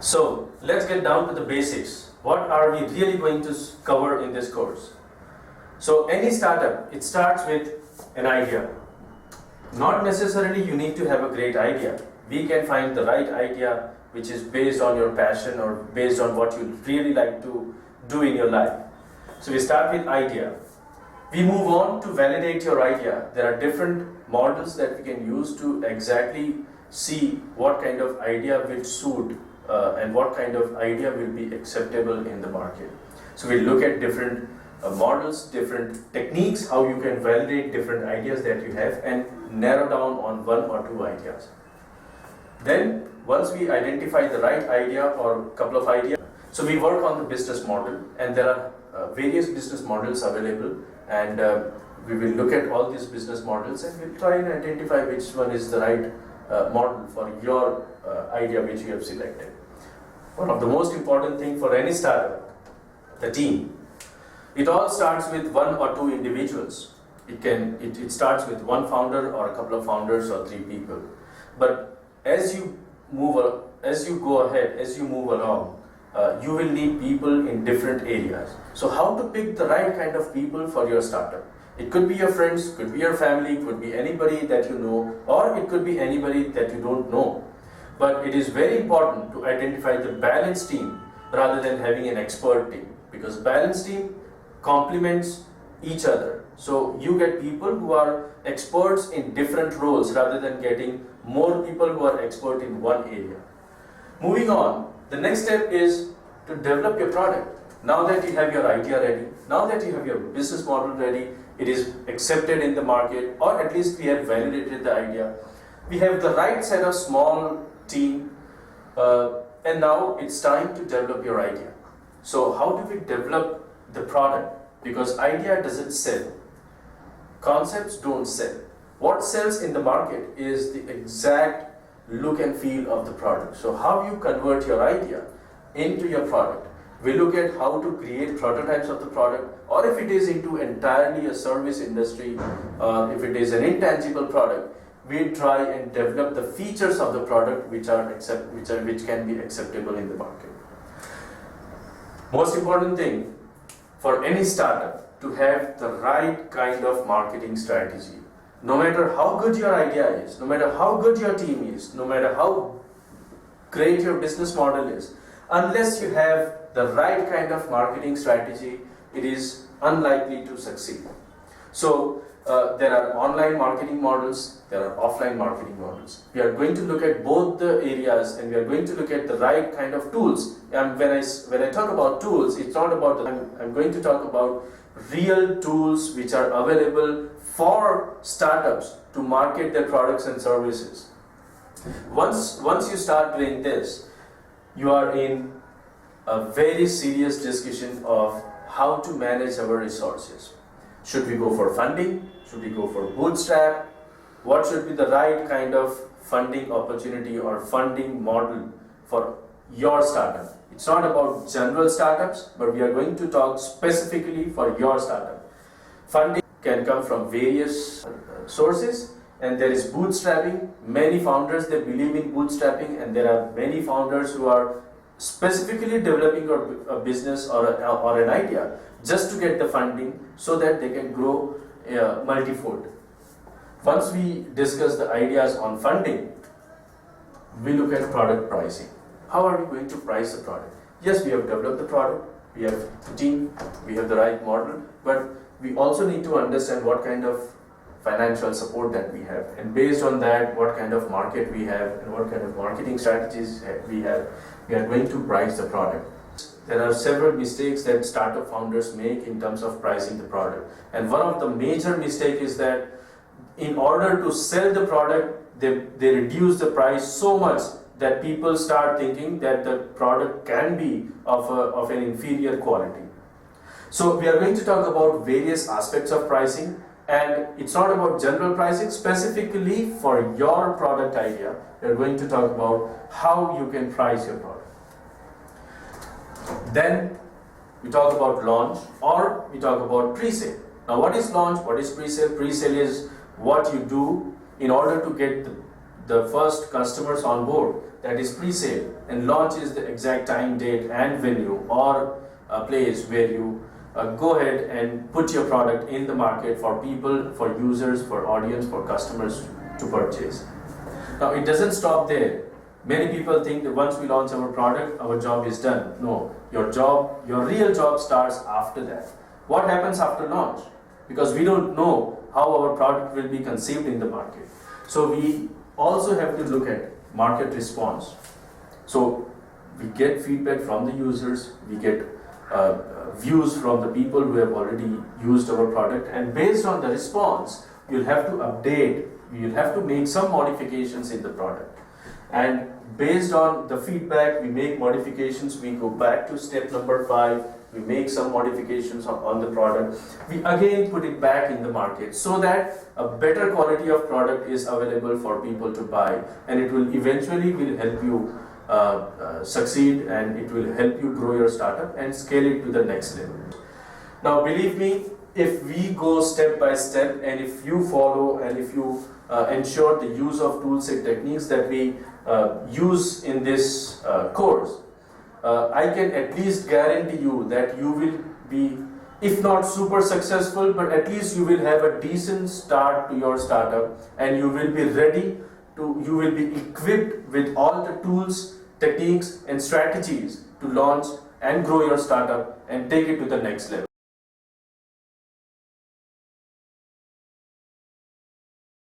So let's get down to the basics. What are we really going to cover in this course? So any startup, it starts with an idea. Not necessarily you need to have a great idea. We can find the right idea which is based on your passion or based on what you really like to do in your life. So we start with idea. We move on to validate your idea. There are different models that we can use to exactly see what kind of idea will suit and what kind of idea will be acceptable in the market. So we look at different models, different techniques, how you can validate different ideas that you have and narrow down on one or two ideas. Then once we identify the right idea or a couple of ideas, so we work on the business model, and there are various business models available, and we will look at all these business models and we'll try and identify which one is the right model for your idea which you have selected. One of the most important thing for any startup, the team. It all starts with one or two individuals. It starts with one founder or a couple of founders or three people. But as you go ahead, as you move along, you will need people in different areas. So how to pick the right kind of people for your startup? It could be your friends, could be your family, could be anybody that you know, or it could be anybody that you don't know. But it is very important to identify the balanced team rather than having an expert team, because balanced team complements each other. So you get people who are experts in different roles rather than getting more people who are expert in one area. Moving on, the next step is to develop your product. Now that you have your idea ready, now that you have your business model ready, it is accepted in the market, or at least we have validated the idea. We have the right set of small team, and now it's time to develop your idea. So how do we develop the product? Because idea doesn't sell. Concepts don't sell. What sells in the market is the exact look and feel of the product. So how you convert your idea into your product. We look at how to create prototypes of the product, or if it is into entirely a service industry, if it is an intangible product, we try and develop the features of the product which can be acceptable in the market. Most important thing for any startup to have the right kind of marketing strategy. No matter how good your idea is, no matter how good your team is, no matter how great your business model is, unless you have the right kind of marketing strategy, it is unlikely to succeed. So there are online marketing models, there are offline marketing models. We are going to look at both the areas, and we are going to look at the right kind of tools. And when I talk about tools, it's not about I'm going to talk about real tools which are available for startups to market their products and services. Once you start doing this, you are in a very serious discussion of how to manage our resources. Should we go for funding? Should we go for bootstrap? What should be the right kind of funding opportunity or funding model for your startup? It's not about general startups, but we are going to talk specifically for your startup. Funding can come from various sources, and there is bootstrapping. Many founders, they believe in bootstrapping, and there are many founders who are specifically developing a business or an idea just to get the funding so that they can grow multifold. Once we discuss the ideas on funding, we look at product pricing. How are we going to price the product? Yes, we have developed the product, we have the team, we have the right model, but we also need to understand what kind of financial support that we have, and based on that, what kind of market we have and what kind of marketing strategies we have, we are going to price the product. There are several mistakes that startup founders make in terms of pricing the product, and one of the major mistakes is that in order to sell the product, they reduce the price so much that people start thinking that the product can be of an inferior quality. So we are going to talk about various aspects of pricing, and it's not about general pricing. Specifically for your product idea, we are going to talk about how you can price your product. Then we talk about launch, or we talk about pre-sale. Now what is launch? What is pre-sale? Pre-sale is what you do in order to get the first customers on board, that is pre-sale, and launch is the exact time, date and venue or a place where you go ahead and put your product in the market for people, for users, for audience, for customers to purchase. Now it doesn't stop there. Many people think that once we launch our product, our job is done. No, your real job starts after that. What happens after launch? Because we don't know how our product will be conceived in the market. So we also have to look at market response. So we get feedback from the users, we get views from the people who have already used our product, and based on the response, you'll have to update, you'll have to make some modifications in the product. And based on the feedback, we make modifications, we go back to step number 5, we make some modifications on the product, we again put it back in the market so that a better quality of product is available for people to buy, and it will eventually help you succeed, and it will help you grow your startup and scale it to the next level. Now believe me, if we go step by step, and if you follow and if you ensure the use of tools and techniques that we use in this course, I can at least guarantee you that you will be, if not super successful, but at least you will have a decent start to your startup, and you will be ready to, you will be equipped with all the tools, techniques and strategies to launch and grow your startup and take it to the next level.